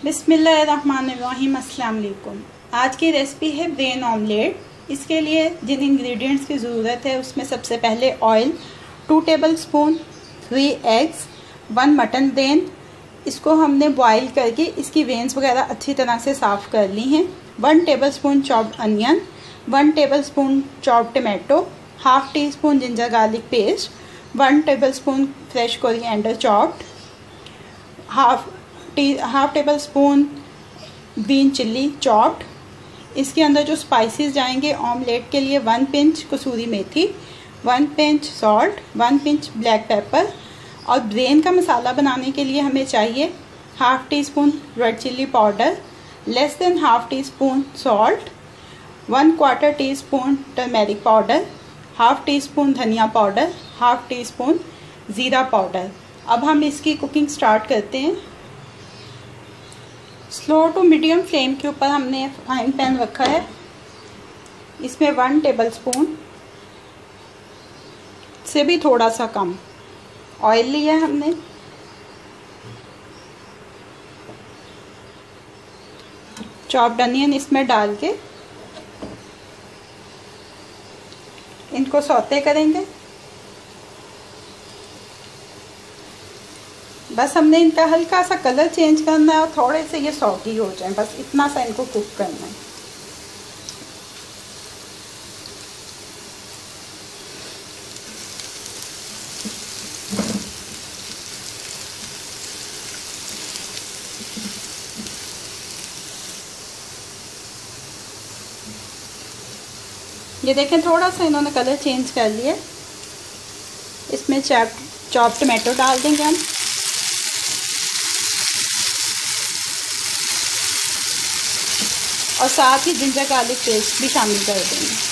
बिस्मिल्लाहिर्रहमानिर्रहीम। अस्सलाम वालेकुम। आज की रेसिपी है ब्रेन ऑमलेट। इसके लिए जिन इंग्रेडिएंट्स की ज़रूरत है उसमें सबसे पहले oil 2 tablespoon, 3 eggs, 1 mutton brain. इसको हमने बॉईल करके इसकी वेन्स वगैरह अच्छी तरह से साफ़ कर ली हैं। 1 tablespoon chopped onion, 1 tablespoon chopped tomato, half tea spoon ginger garlic paste, 1 tablespoon fresh coriander chopped, half table spoon green chilli chopped. इसके अंदर जो स्पाइसेस जाएंगे ऑमलेट के लिए 1 पिंच कसूरी मेथी, 1 pinch salt, 1 pinch black pepper. और ब्रेन का मसाला बनाने के लिए हमें चाहिए half tea spoon red chilli powder, less than half tea spoon salt, 1/4 tea spoon turmeric powder, half tea spoon धनिया पाउडर, हाफ़ टी स्पून ज़ीरा पाउडर। अब हम इसकी कुकिंग स्टार्ट करते हैं। स्लो टू मीडियम फ्लेम के ऊपर हमने फ्राइंग पैन रखा है। इसमें 1 टेबलस्पून से भी थोड़ा सा कम ऑयल लिया है हमने। चॉप्ड अनियन इसमें डाल के इनको सौते करेंगे। बस हमने इनका हल्का सा कलर चेंज करना है और थोड़े से ये सॉगी हो जाए, बस इतना सा इनको कुक करना है। ये देखें थोड़ा सा इन्होंने कलर चेंज कर लिया। इसमें चॉप टमाटो डाल देंगे हम। और साथ ही जिंजर गार्लिक पेस्ट भी शामिल कर देंगे।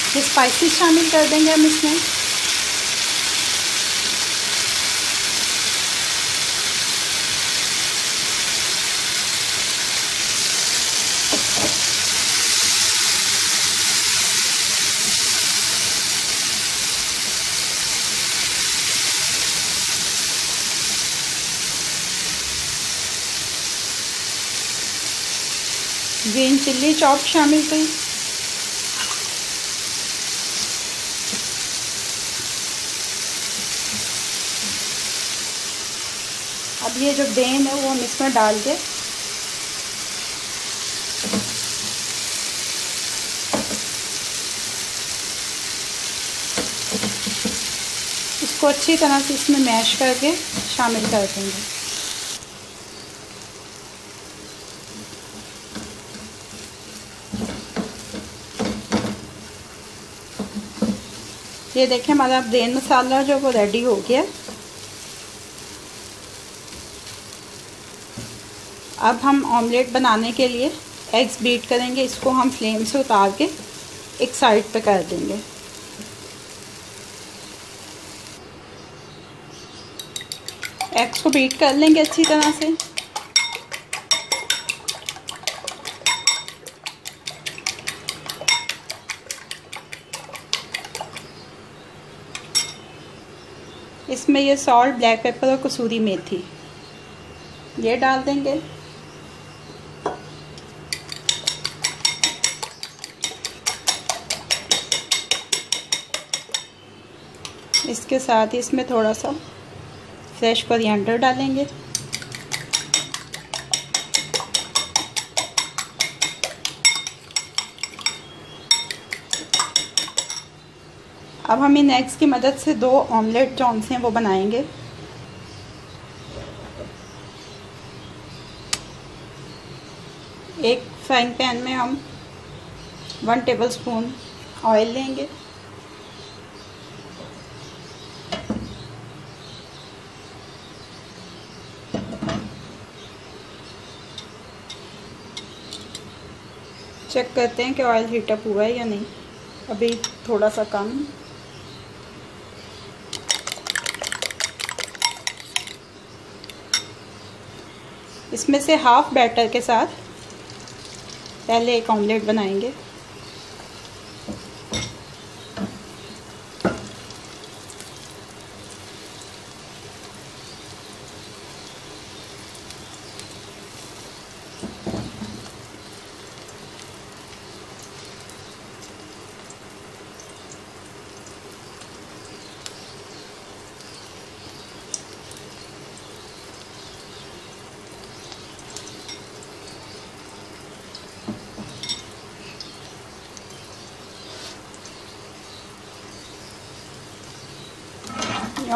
ये स्पाइसेस शामिल कर देंगे हम इसमें। ग्रीन चिल्ली चॉप शामिल करें। अब ये जो ब्रेन है वो हम इसमें डाल के इसको अच्छी तरह से इसमें मैश करके शामिल कर देंगे। ये देखें हमारा ब्रेन मसाला जो वो रेडी हो गया। अब हम ऑमलेट बनाने के लिए एग्स बीट करेंगे। इसको हम फ्लेम से उतार के एक साइड पे कर देंगे। एग्स को बीट कर लेंगे अच्छी तरह से। इसमें ये सॉल्ट, ब्लैक पेपर और कसूरी मेथी ये डाल देंगे। इसके साथ ही इसमें थोड़ा सा फ्रेश कोरिएंडर डालेंगे। अब हम इन एग्स की मदद से 2 ऑमलेट जौन से हैं वो बनाएंगे। एक फ्राइंग पैन में हम 1 टेबलस्पून ऑयल लेंगे। चेक करते हैं कि ऑयल हीटअप हुआ है या नहीं, अभी थोड़ा सा कम। इसमें से हाफ बैटर के साथ पहले एक ऑमलेट बनाएंगे।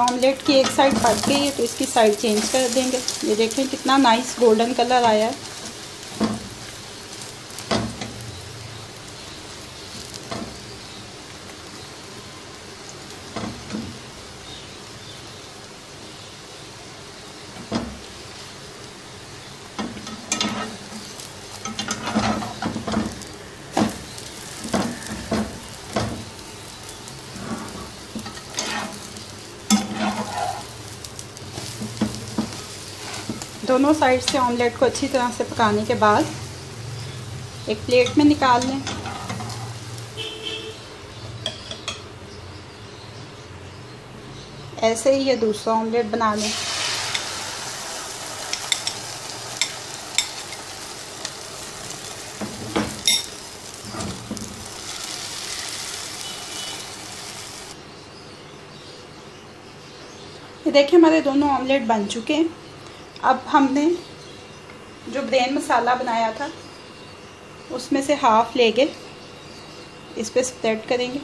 ऑमलेट की एक साइड पक गई है तो इसकी साइड चेंज कर देंगे। ये देखें कितना नाइस गोल्डन कलर आया है। दोनों साइड से ऑमलेट को अच्छी तरह से पकाने के बाद एक प्लेट में निकाल लें। ऐसे ही ये दूसरा ऑमलेट बना लें। ये देखिए हमारे दोनों ऑमलेट बन चुके हैं। अब हमने जो ब्रेन मसाला बनाया था उसमें से हाफ लेके इस पे स्प्रेड करेंगे।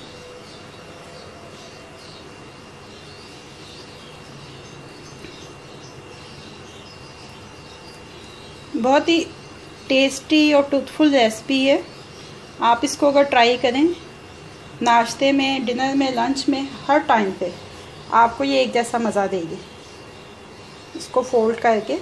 बहुत ही टेस्टी और टूथफुल रेसिपी है। आप इसको अगर ट्राई करें नाश्ते में, डिनर में, लंच में, हर टाइम पे आपको ये एक जैसा मज़ा देगी। इसको फोल्ड करके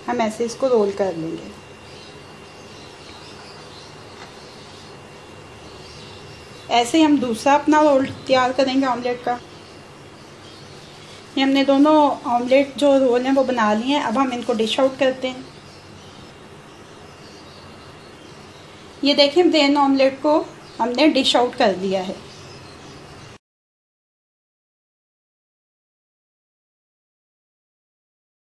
हम ऐसे इसको रोल कर लेंगे। ऐसे ही हम दूसरा अपना रोल तैयार करेंगे ऑमलेट का। ये हमने दोनों ऑमलेट जो रोल हैं वो बना लिए हैं। अब हम इनको डिश आउट करते हैं। ये देखें ब्रेन ऑमलेट को हमने डिश आउट कर दिया है।